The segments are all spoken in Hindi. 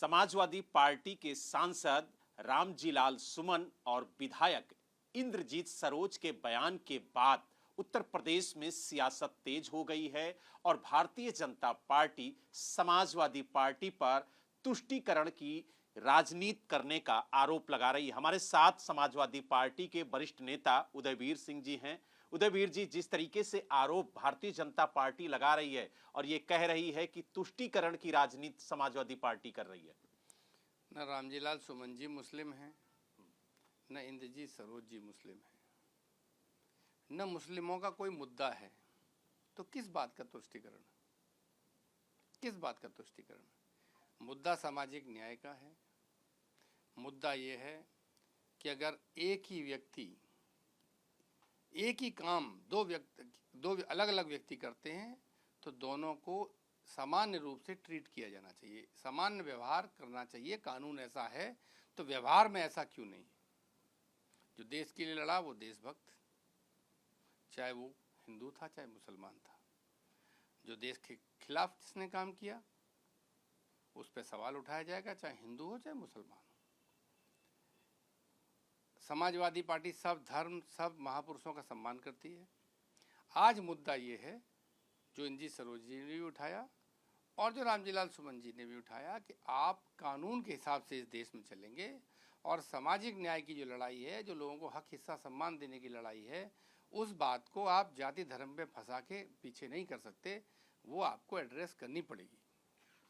समाजवादी पार्टी के सांसद रामजीलाल सुमन और विधायक इंद्रजीत सरोज के बयान के बाद उत्तर प्रदेश में सियासत तेज हो गई है और भारतीय जनता पार्टी समाजवादी पार्टी पर तुष्टीकरण की राजनीति करने का आरोप लगा रही है। हमारे साथ समाजवादी पार्टी के वरिष्ठ नेता उदयवीर सिंह जी हैं। उदयवीर जी, जिस तरीके से आरोप भारतीय जनता पार्टी लगा रही है और ये कह रही है कि तुष्टीकरण की राजनीति समाजवादी पार्टी कर रही है। न रामजीलाल सुमन जी मुस्लिम हैं, न इंद्रजीत सरोज जी मुस्लिम हैं, न मुस्लिमों का कोई मुद्दा है, तो किस बात का तुष्टीकरण? किस बात का तुष्टीकरण? मुद्दा सामाजिक न्याय का है। मुद्दा ये है कि अगर एक ही व्यक्ति एक ही काम दो अलग अलग व्यक्ति करते हैं तो दोनों को सामान्य रूप से ट्रीट किया जाना चाहिए, सामान्य व्यवहार करना चाहिए। कानून ऐसा है तो व्यवहार में ऐसा क्यों नहीं? जो देश के लिए लड़ा वो देशभक्त, चाहे वो हिंदू था चाहे मुसलमान था। जो देश के खिलाफ जिसने काम किया उस पर सवाल उठाया जाएगा, चाहे हिंदू हो चाहे मुसलमान हो। समाजवादी पार्टी सब धर्म सब महापुरुषों का सम्मान करती है। आज मुद्दा ये है जो इंद्रजीत सरोज जी ने भी उठाया और जो रामजीलाल सुमन जी ने भी उठाया कि आप कानून के हिसाब से इस देश में चलेंगे और सामाजिक न्याय की जो लड़ाई है, जो लोगों को हक हिस्सा सम्मान देने की लड़ाई है, उस बात को आप जाति धर्म पे फंसा के पीछे नहीं कर सकते, वो आपको एड्रेस करनी पड़ेगी।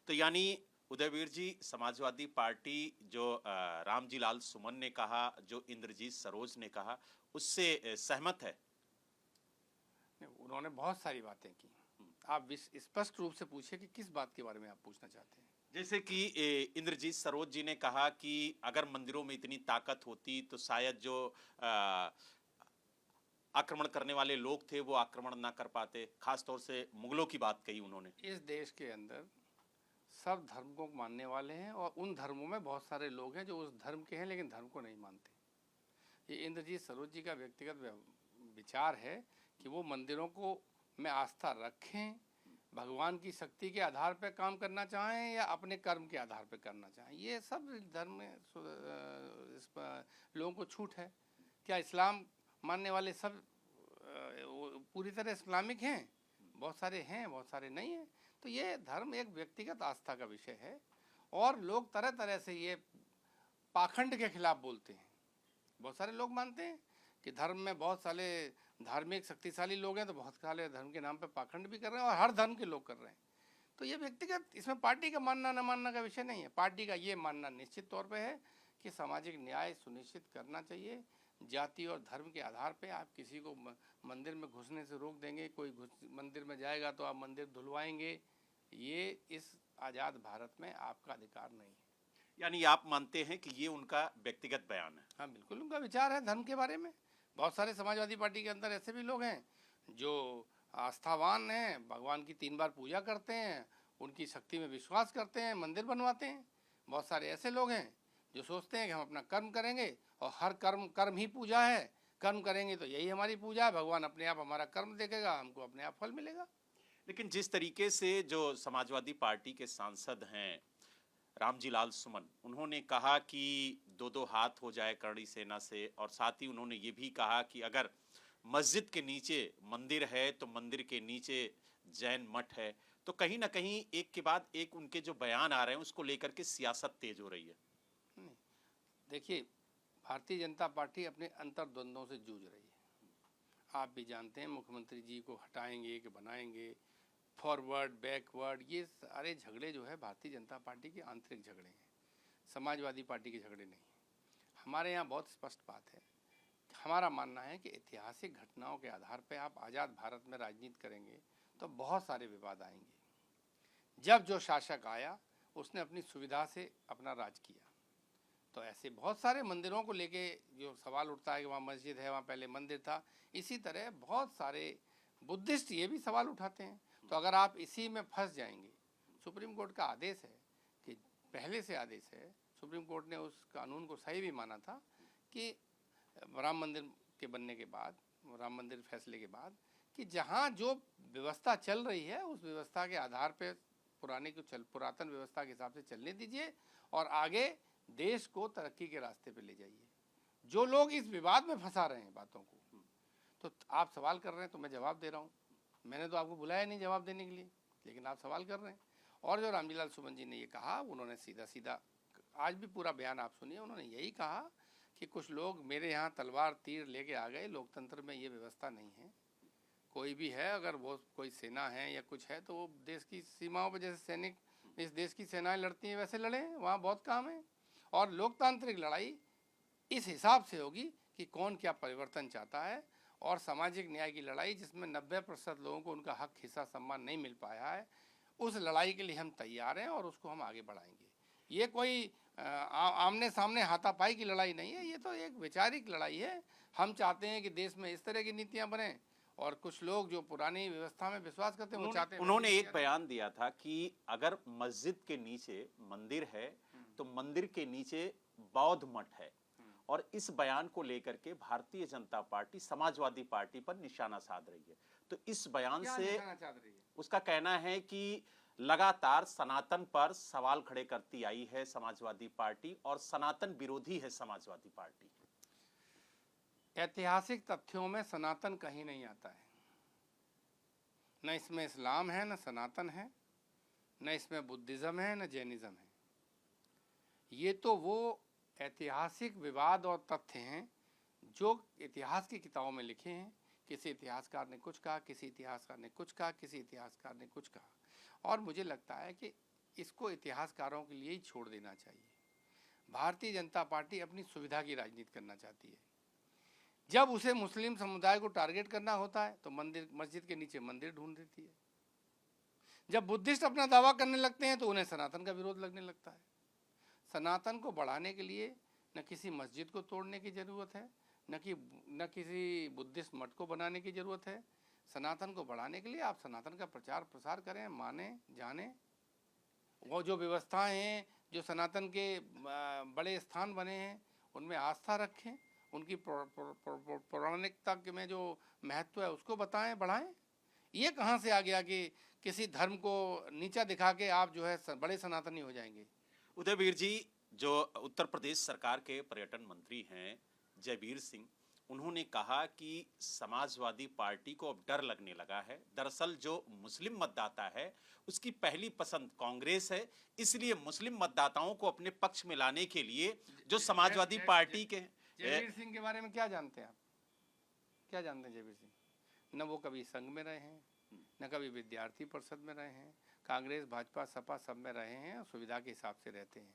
तो यानी उदयवीर जी, समाजवादी पार्टी जो रामजीलाल सुमन ने कहा, जो इंद्रजीत सरोज ने कहा, उससे सहमत है? उन्होंने बहुत सारी बातें की। आप स्पष्ट रूप से पूछिए कि किस बात के बारे में आप पूछना चाहते हैं। जैसे कि इंद्रजीत सरोज जी ने कहा कि अगर मंदिरों में इतनी ताकत होती तो शायद जो आक्रमण करने वाले लोग थे वो आक्रमण ना कर पाते। खासतौर से मुगलों की बात कही उन्होंने। इस देश के अंदर सब धर्म को मानने वाले हैं और उन धर्मों में बहुत सारे लोग हैं जो उस धर्म के हैं लेकिन धर्म को नहीं मानते। ये इंद्रजीत सरोज जी का व्यक्तिगत विचार है कि वो मंदिरों को में आस्था रखें, भगवान की शक्ति के आधार पर काम करना चाहें या अपने कर्म के आधार पर करना चाहें। ये सब धर्म में लोगों को छूट है। क्या इस्लाम मानने वाले सब पूरी तरह इस्लामिक हैं? बहुत सारे हैं, बहुत सारे नहीं हैं। तो ये धर्म एक व्यक्तिगत आस्था का विषय है और लोग तरह तरह से ये पाखंड के खिलाफ बोलते हैं। बहुत सारे लोग मानते हैं कि धर्म में बहुत सारे धार्मिक शक्तिशाली लोग हैं तो बहुत सारे धर्म के नाम पे पाखंड भी कर रहे हैं और हर धर्म के लोग कर रहे हैं। तो ये व्यक्तिगत, इसमें पार्टी का मानना न मानना का विषय नहीं है। पार्टी का ये मानना निश्चित तौर पे है कि सामाजिक न्याय सुनिश्चित करना चाहिए। जाति और धर्म के आधार पे आप किसी को मंदिर में घुसने से रोक देंगे, कोई मंदिर में जाएगा तो आप मंदिर धुलवाएंगे, ये इस आज़ाद भारत में आपका अधिकार नहीं है। यानी आप मानते हैं कि ये उनका व्यक्तिगत बयान है? हाँ, बिल्कुल उनका विचार है धर्म के बारे में। बहुत सारे समाजवादी पार्टी के अंदर ऐसे भी लोग हैं जो आस्थावान हैं, भगवान की 3 बार पूजा करते हैं, उनकी शक्ति में विश्वास करते हैं, मंदिर बनवाते हैं। बहुत सारे ऐसे लोग हैं जो सोचते हैं कि हम अपना कर्म करेंगे और हर कर्म ही पूजा है, कर्म करेंगे तो यही हमारी पूजा है, भगवान अपने आप हमारा कर्म देखेगा, हमको अपने आप फल मिलेगा। लेकिन जिस तरीके से जो समाजवादी पार्टी के सांसद हैं रामजीलाल सुमन, उन्होंने कहा कि दो हाथ हो जाए करणी सेना से, और साथ ही उन्होंने ये भी कहा कि अगर मस्जिद के नीचे मंदिर है तो मंदिर के नीचे जैन मठ है, तो कहीं ना कहीं एक के बाद एक उनके जो बयान आ रहे हैं उसको लेकर के सियासत तेज हो रही है। देखिए, भारतीय जनता पार्टी अपने अंतर्द्वंद्वों से जूझ रही है। आप भी जानते हैं, मुख्यमंत्री जी को हटाएंगे कि बनाएंगे, फॉरवर्ड बैकवर्ड, ये सारे झगड़े जो है भारतीय जनता पार्टी के आंतरिक झगड़े हैं, समाजवादी पार्टी के झगड़े नहीं। हमारे यहाँ बहुत स्पष्ट बात है, हमारा मानना है कि ऐतिहासिक घटनाओं के आधार पर आप आज़ाद भारत में राजनीति करेंगे तो बहुत सारे विवाद आएंगे। जब जो शासक आया उसने अपनी सुविधा से अपना राज किया, तो ऐसे बहुत सारे मंदिरों को लेके जो सवाल उठता है कि वहाँ मस्जिद है, वहाँ पहले मंदिर था, इसी तरह बहुत सारे बुद्धिस्ट ये भी सवाल उठाते हैं। तो अगर आप इसी में फंस जाएंगे, सुप्रीम कोर्ट का आदेश है कि पहले से आदेश है, सुप्रीम कोर्ट ने उस कानून को सही भी माना था कि राम मंदिर के बनने के बाद, राम मंदिर फैसले के बाद, कि जहाँ जो व्यवस्था चल रही है उस व्यवस्था के आधार पर पुरातन व्यवस्था के हिसाब से चलने दीजिए और आगे देश को तरक्की के रास्ते पे ले जाइए। जो लोग इस विवाद में फंसा रहे हैं बातों को, तो आप सवाल कर रहे हैं तो मैं जवाब दे रहा हूँ। मैंने तो आपको बुलाया नहीं जवाब देने के लिए, लेकिन आप सवाल कर रहे हैं। और जो रामजीलाल सुमन जी ने ये कहा, उन्होंने सीधा सीधा, आज भी पूरा बयान आप सुनिए, उन्होंने यही कहा कि कुछ लोग मेरे यहाँ तलवार तीर लेके आ गए, लोकतंत्र में ये व्यवस्था नहीं है। कोई भी है, अगर वो कोई सेना है या कुछ है तो वो देश की सीमाओं पर, जैसे सैनिक इस देश की सेनाएं लड़ती हैं वैसे लड़ें, वहाँ बहुत काम है। और लोकतांत्रिक लड़ाई इस हिसाब से होगी कि कौन क्या परिवर्तन चाहता है, और सामाजिक न्याय की लड़ाई जिसमें 90% लोगों को उनका हक, हिस्सा, सम्मान नहीं मिल पाया है, उस लड़ाई के लिए हम तैयार हैं और उसको हम आगे बढ़ाएंगे। ये कोई आमने सामने हाथापाई की लड़ाई नहीं है, ये तो एक वैचारिक लड़ाई है। हम चाहते हैं कि देश में इस तरह की नीतियां बने, और कुछ लोग जो पुरानी व्यवस्था में विश्वास करते हैं वो चाहते हैं। उन्होंने एक बयान दिया था कि अगर मस्जिद के नीचे मंदिर है तो मंदिर के नीचे बौद्ध मठ है, और इस बयान को लेकर के भारतीय जनता पार्टी समाजवादी पार्टी पर निशाना साध रही है। तो इस बयान से उसका कहना है कि लगातार सनातन पर सवाल खड़े करती आई है समाजवादी पार्टी, और सनातन विरोधी है समाजवादी पार्टी। ऐतिहासिक तथ्यों में सनातन कहीं नहीं आता है, न इसमें इस्लाम है, न सनातन है, न इसमें बुद्धिज्म है, न जैनिज्म है। ये तो वो ऐतिहासिक विवाद और तथ्य हैं जो इतिहास की किताबों में लिखे हैं। किसी इतिहासकार ने कुछ कहा, किसी इतिहासकार ने कुछ कहा, किसी इतिहासकार ने कुछ कहा, और मुझे लगता है कि इसको इतिहासकारों के लिए ही छोड़ देना चाहिए। भारतीय जनता पार्टी अपनी सुविधा की राजनीति करना चाहती है। जब उसे मुस्लिम समुदाय को टारगेट करना होता है तो मस्जिद के नीचे मंदिर ढूंढ देती है। जब बुद्धिस्ट अपना दावा करने लगते हैं तो उन्हें सनातन का विरोध लगने लगता है। सनातन को बढ़ाने के लिए न किसी मस्जिद को तोड़ने की ज़रूरत है, न किसी बुद्धिस्ट मठ को बनाने की ज़रूरत है। सनातन को बढ़ाने के लिए आप सनातन का प्रचार प्रसार करें, माने जाने। वो जो व्यवस्थाएं हैं, जो सनातन के बड़े स्थान बने हैं, उनमें आस्था रखें, उनकी पौराणिकता में जो महत्व है उसको बताएं, बढ़ाएं। ये कहाँ से आ गया कि किसी धर्म को नीचा दिखा के आप जो है बड़े सनातनी हो जाएंगे। उदयवीर जी, जो उत्तर प्रदेश सरकार के पर्यटन मंत्री हैं जयवीर सिंह, उन्होंने कहा कि समाजवादी पार्टी को अब डर लगने लगा है। दरअसल जो मुस्लिम मतदाता है उसकी पहली पसंद कांग्रेस है, इसलिए मुस्लिम मतदाताओं को अपने पक्ष में लाने के लिए जो समाजवादी पार्टी के जयवीर सिंह के बारे में क्या जानते हैं आप? क्या जानते हैं जयवीर सिंह? न वो कभी संघ में रहे हैं, न कभी विद्यार्थी परिषद में रहे हैं। कांग्रेस, भाजपा, सपा सब में रहे हैं और सुविधा के हिसाब से रहते हैं।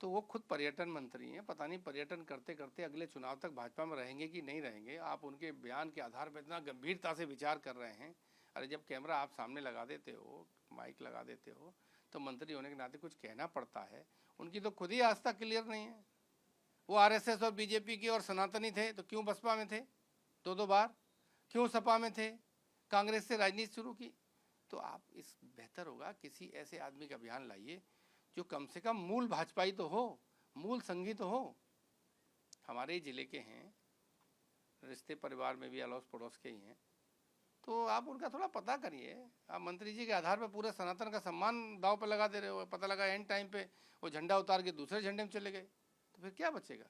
तो वो खुद पर्यटन मंत्री हैं। पता नहीं पर्यटन करते करते अगले चुनाव तक भाजपा में रहेंगे कि नहीं रहेंगे। आप उनके बयान के आधार पर इतना गंभीरता से विचार कर रहे हैं। अरे जब कैमरा आप सामने लगा देते हो, माइक लगा देते हो, तो मंत्री होने के नाते कुछ कहना पड़ता है। उनकी तो खुद ही आस्था क्लियर नहीं है। वो आरएसएस और बीजेपी की और सनातनी थे तो क्यों बसपा में थे 2-2 बार? क्यों सपा में थे? कांग्रेस से राजनीति शुरू की। तो आप इस बेहतर होगा किसी ऐसे आदमी का बयान लाइए जो कम से कम मूल भाजपाई तो हो, मूल संघी तो हो। हमारे जिले के हैं, रिश्ते परिवार में भी अड़ोस पड़ोस के ही हैं, तो आप उनका थोड़ा पता करिए। आप मंत्री जी के आधार पर पूरे सनातन का सम्मान दांव पे लगा दे रहे हो। पता लगा एंड टाइम पे वो झंडा उतार के दूसरे झंडे में चले गए, तो फिर क्या बचेगा?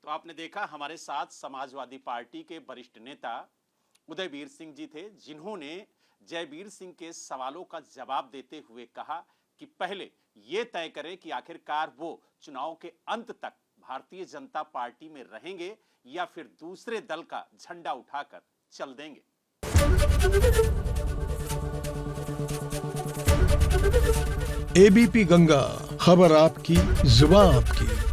तो आपने देखा हमारे साथ समाजवादी पार्टी के वरिष्ठ नेता उदयवीर सिंह जी थे, जिन्होंने जयवीर सिंह के सवालों का जवाब देते हुए कहा कि पहले ये तय करें कि आखिरकार वो चुनाव के अंत तक भारतीय जनता पार्टी में रहेंगे या फिर दूसरे दल का झंडा उठाकर चल देंगे। एबीपी गंगा, खबर आपकी, जुबान आपकी।